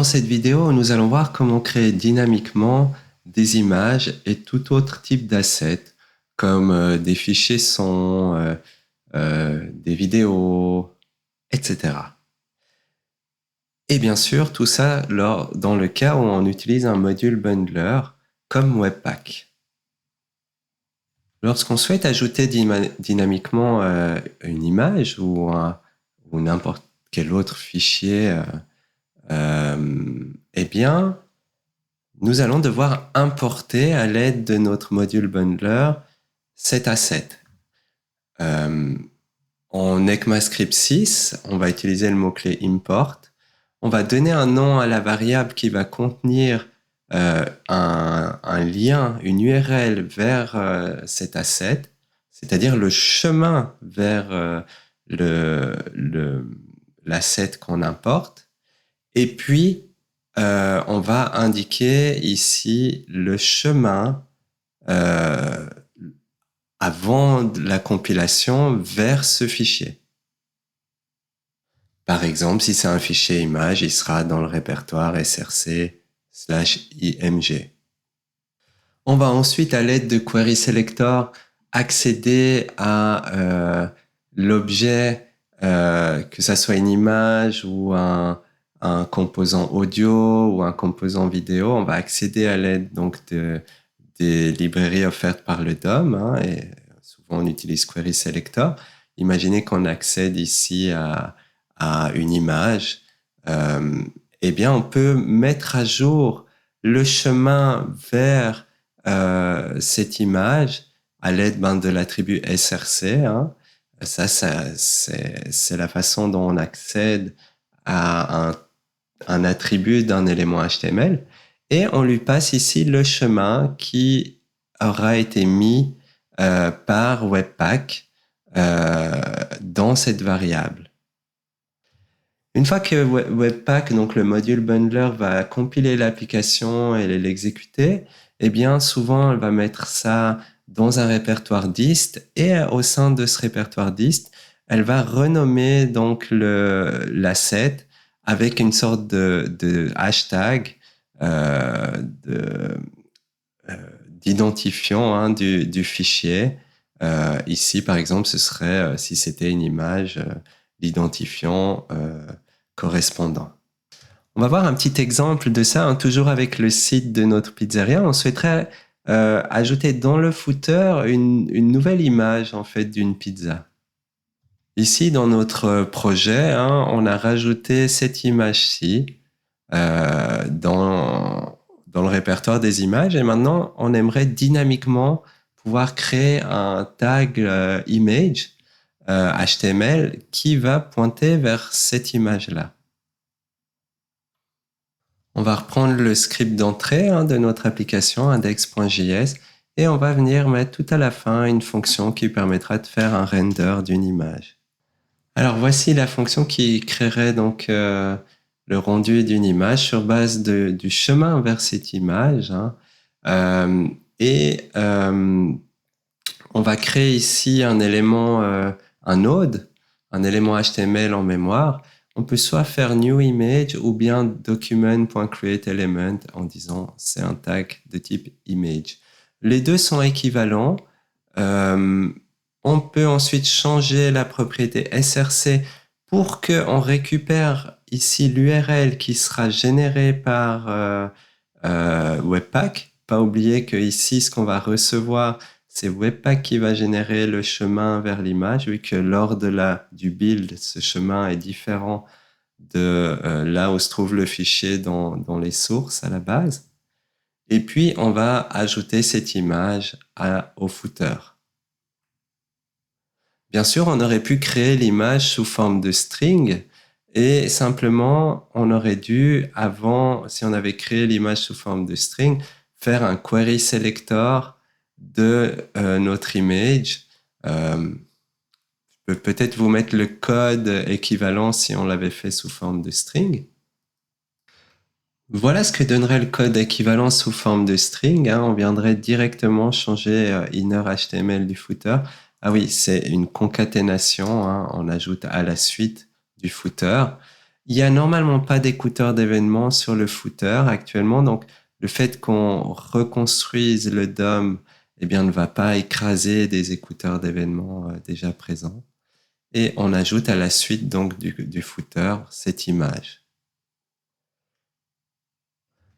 dans cette vidéo, nous allons voir comment créer dynamiquement des images et tout autre type d'assets, comme des fichiers son, des vidéos, etc. Et bien sûr, tout ça dans le cas où on utilise un module bundler comme Webpack. Lorsqu'on souhaite ajouter dynamiquement une image ou n'importe quel autre fichier, eh bien, nous allons devoir importer à l'aide de notre module bundler cet asset. En ECMAScript 6, on va utiliser le mot-clé import. On va donner un nom à la variable qui va contenir un lien, une URL vers cet asset, c'est-à-dire le chemin vers l'asset qu'on importe. Et puis, on va indiquer ici le chemin avant la compilation vers ce fichier. Par exemple, si c'est un fichier image, il sera dans le répertoire src/img. On va ensuite, à l'aide de Query Selector, accéder à l'objet, que ça soit une image ou un composant audio ou un composant vidéo. On va accéder à l'aide donc des librairies offertes par le DOM, et souvent on utilise Query Selector. Imaginez qu'on accède ici à une image. Eh bien, on peut mettre à jour le chemin vers cette image à l'aide de l'attribut src. Ça c'est la façon dont on accède à un attribut d'un élément HTML, et on lui passe ici le chemin qui aura été mis par Webpack dans cette variable. Une fois que Webpack, donc le module bundler, va compiler l'application et l'exécuter, eh bien souvent elle va mettre ça dans un répertoire dist, et au sein de ce répertoire dist, elle va renommer donc l'asset avec une sorte de hashtag d'identifiant du fichier. Ici, par exemple, ce serait, si c'était une image, l'identifiant correspondant. On va voir un petit exemple de ça, toujours avec le site de notre pizzeria. On souhaiterait ajouter dans le footer une nouvelle image en fait d'une pizza. Ici, dans notre projet, on a rajouté cette image-ci dans le répertoire des images, et maintenant, on aimerait dynamiquement pouvoir créer un tag image HTML qui va pointer vers cette image-là. On va reprendre le script d'entrée de notre application index.js, et on va venir mettre tout à la fin une fonction qui permettra de faire un render d'une image. Alors voici la fonction qui créerait donc le rendu d'une image sur base du chemin vers cette image. On va créer ici un élément, un node, un élément HTML en mémoire. On peut soit faire new image ou bien document.createElement en disant c'est un tag de type image. Les deux sont équivalents. On peut ensuite changer la propriété src pour qu'on récupère ici l'URL qui sera générée par Webpack. Pas oublier que ici, ce qu'on va recevoir, c'est Webpack qui va générer le chemin vers l'image, vu que lors du build, ce chemin est différent de là où se trouve le fichier dans les sources à la base. Et puis, on va ajouter cette image au footer. Bien sûr, on aurait pu créer l'image sous forme de string, et simplement, on aurait dû, avant, si on avait créé l'image sous forme de string, faire un query selector de notre image. Je peux peut-être vous mettre le code équivalent si on l'avait fait sous forme de string. Voilà ce que donnerait le code équivalent sous forme de string. On viendrait directement changer inner HTML du footer. Ah oui, c'est une concaténation, on ajoute à la suite du footer. Il y a normalement pas d'écouteur d'événements sur le footer actuellement, donc le fait qu'on reconstruise le DOM, eh bien, ne va pas écraser des écouteurs d'événements déjà présents. Et on ajoute à la suite donc du footer cette image.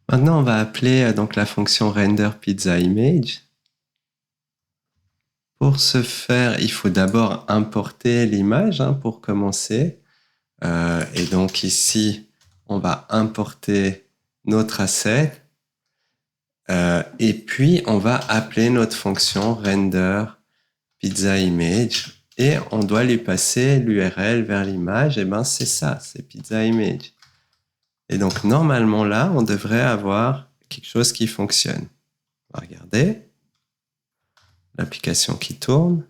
Maintenant, on va appeler donc la fonction render pizza image. Pour ce faire, il faut d'abord importer l'image pour commencer. Et donc ici, on va importer notre asset. Et puis, on va appeler notre fonction render pizza image. Et on doit lui passer l'URL vers l'image. Et ben, c'est ça, c'est pizza image. Et donc, normalement, là, on devrait avoir quelque chose qui fonctionne. On va regarder l'application qui tourne.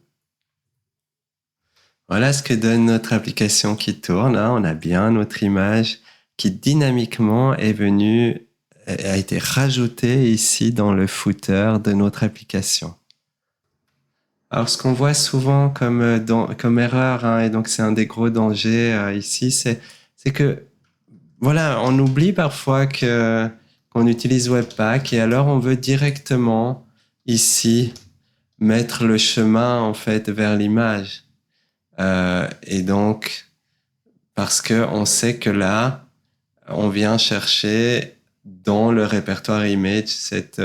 Voilà ce que donne notre application qui tourne. On a bien notre image qui dynamiquement a été rajoutée ici dans le footer de notre application. Alors, ce qu'on voit souvent comme erreur, et donc c'est un des gros dangers ici, c'est que voilà, on oublie parfois qu'on utilise Webpack et alors on veut directement ici mettre le chemin en fait vers l'image. Et donc, parce que on sait que là, on vient chercher dans le répertoire image cette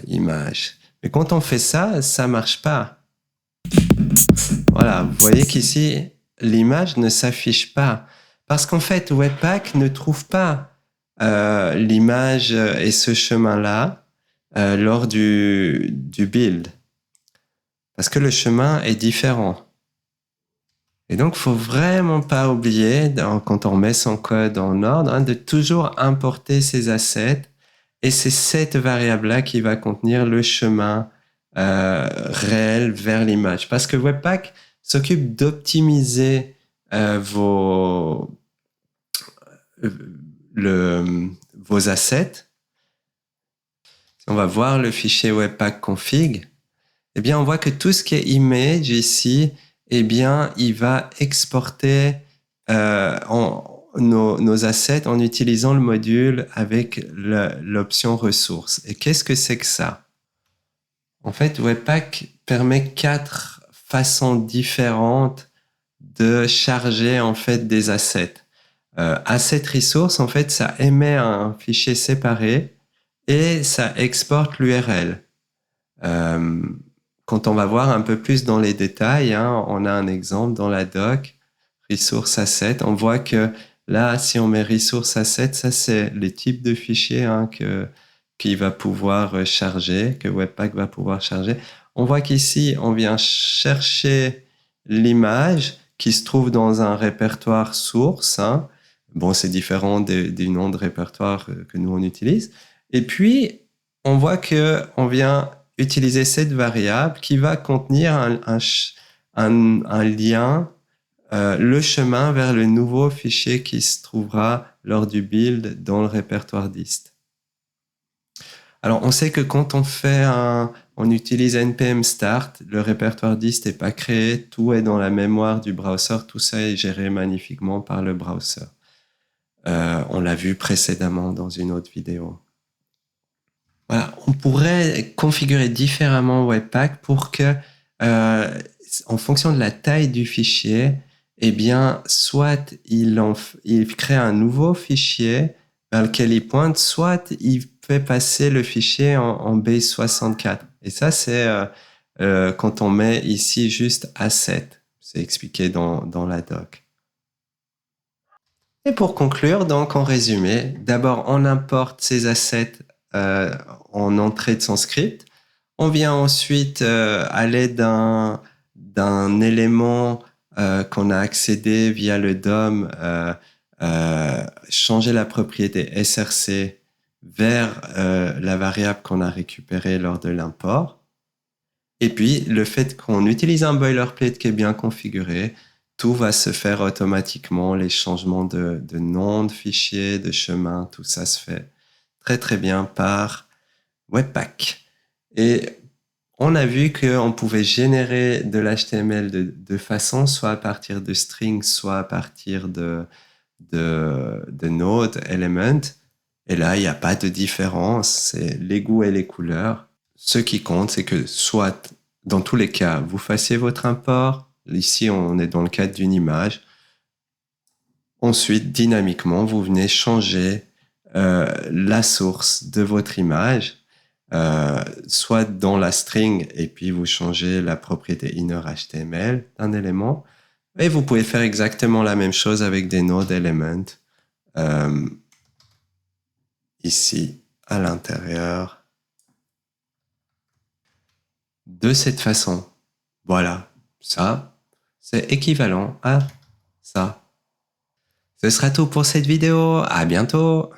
image. Mais quand on fait ça, ça marche pas. Voilà, vous voyez qu'ici, l'image ne s'affiche pas. Parce qu'en fait, Webpack ne trouve pas l'image et ce chemin-là lors du build. Parce que le chemin est différent. Et donc, faut vraiment pas oublier, quand on met son code en ordre, de toujours importer ces assets. Et c'est cette variable-là qui va contenir le chemin réel vers l'image. Parce que Webpack s'occupe d'optimiser vos assets. Si on va voir le fichier Webpack config, eh bien, on voit que tout ce qui est image ici, eh bien, il va exporter nos assets en utilisant le module avec l'option ressources. Et qu'est-ce que c'est que ça? En fait, Webpack permet 4 façons différentes de charger en fait des assets. Asset resource, en fait, ça émet un fichier séparé et ça exporte l'URL. Quand on va voir un peu plus dans les détails, on a un exemple dans la doc, resource asset. On voit que là, si on met resource asset, ça c'est le type de fichier qu'il va pouvoir charger, que Webpack va pouvoir charger. On voit qu'ici, on vient chercher l'image qui se trouve dans un répertoire source. Bon, c'est différent du nom de répertoire que nous on utilise. Et puis, on voit que on vient utiliser cette variable qui va contenir un lien, le chemin vers le nouveau fichier qui se trouvera lors du build dans le répertoire dist. Alors, on sait que quand on utilise npm start, le répertoire dist n'est pas créé, tout est dans la mémoire du browser, tout ça est géré magnifiquement par le browser. On l'a vu précédemment dans une autre vidéo. Voilà, on pourrait configurer différemment Webpack pour que, en fonction de la taille du fichier, eh bien, soit il crée un nouveau fichier vers lequel il pointe, soit il fait passer le fichier en base64. Et ça, c'est quand on met ici juste asset. C'est expliqué dans la doc. Et pour conclure, donc, en résumé, d'abord, on importe ces assets en entrée de son script. On vient ensuite, à l'aide d'un élément qu'on a accédé via le DOM, changer la propriété src vers la variable qu'on a récupérée lors de l'import. Et puis, le fait qu'on utilise un boilerplate qui est bien configuré, tout va se faire automatiquement, les changements de nom de fichier, de chemin, tout ça se fait très très bien par Webpack. Et on a vu qu'on pouvait générer de l'HTML de deux façons, soit à partir de strings, soit à partir de Node Element. Et là, il n'y a pas de différence. C'est les goûts et les couleurs. Ce qui compte, c'est que soit, dans tous les cas, vous fassiez votre import. Ici, on est dans le cadre d'une image. Ensuite, dynamiquement, vous venez changer la source de votre image, soit dans la string, et puis vous changez la propriété inner HTML d'un élément. Et vous pouvez faire exactement la même chose avec des node elements ici à l'intérieur. De cette façon. Voilà, ça, c'est équivalent à ça. Ce sera tout pour cette vidéo. À bientôt.